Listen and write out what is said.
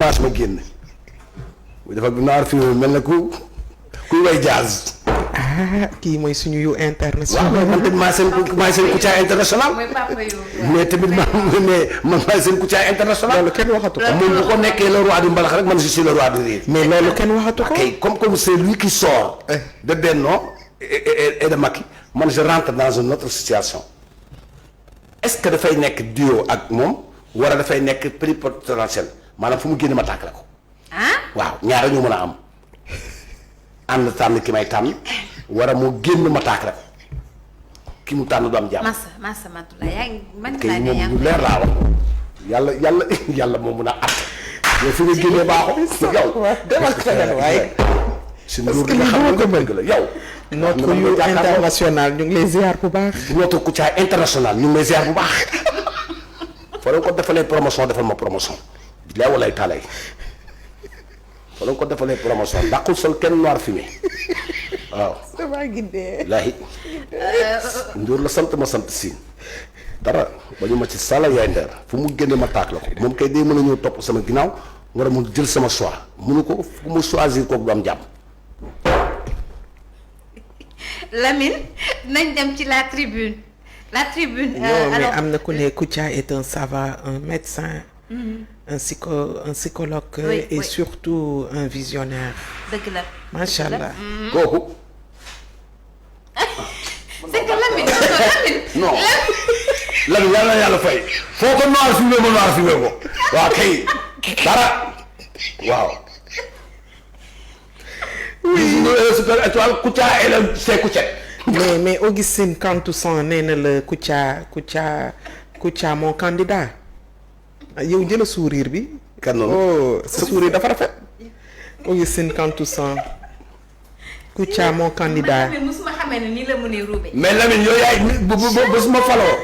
dimanche ma génn dafa naar fi mel na kuy way jazz. kii mooy suñu yu international. waaw man tamit maa seen Kouthia international. mais tamit man maa seen Kouthia international. loolu kenn waxatu ko. moom bu ko nekkee le roi du mbalax rek man je suis le roi du rire. mais loolu kenn waxatu ko. ok comme c'est lui qui sort. de Benno et de Macky man je rentre dans une autre situation. est-ce que dafay nekk duo ak moom wala dafay nekk pluripotentiel maanaam fu mu génn ma tàkk la ko. waaw ñaar ñu mën a am. ànd tànn ki may tànn war a mu génn ma taak rek ki mu tànn du am jàmm. Massa Matula yaa ngi man kay moom lu leer laa wax yàlla moom mun a at. yow fi nga génnee baaxoo yow. demal feneen waaye. si nguur gi nga xam ne dëgg la yow. notre yu international ñu ngi lay ziar bu baax. notre Kouthia international ñu ngi lay ziar bu baax. fa la ko defalee promotion defal ma promotion. bilaay walaay taalay. fa la ko defalee promotion dàqul sol kenn noir fumé waaw. damaa gindee. laahi. Ndour la sant ma sant siin dara ba ñu ma ci sala yaay ndeer fu mu génne ma taak la ko moom kay day mën a ñëw topp sama ginnaaw war a mun jël sama choix munu ko fu mu choisir kooku du am jàmm. Lamine nañ dem ci la tribune. non mais am na ku ne Kouthia est un savant, un médecin. un psychologue. Oui, et oui. surtout un visionnaire. dëgg la. macha allah. kooku. c'est que Lamine non Lamine yàlla na yàlla fay foo ko noir fumé ma noir fumé ko waaw kay dara waaw. super étoile Kouthia et le c'est Kouthia. mais Augustine Kantoussan nee na la Kouthia mon candidat. yow jëla sourire bi. kan noonu oh sa sourire dafa rafet. Augustine Kantoussan. Kouthia mon candidat. man musuma xamee ne nii la mënee ruube. mais Lamine yow yaay bu ma faloo.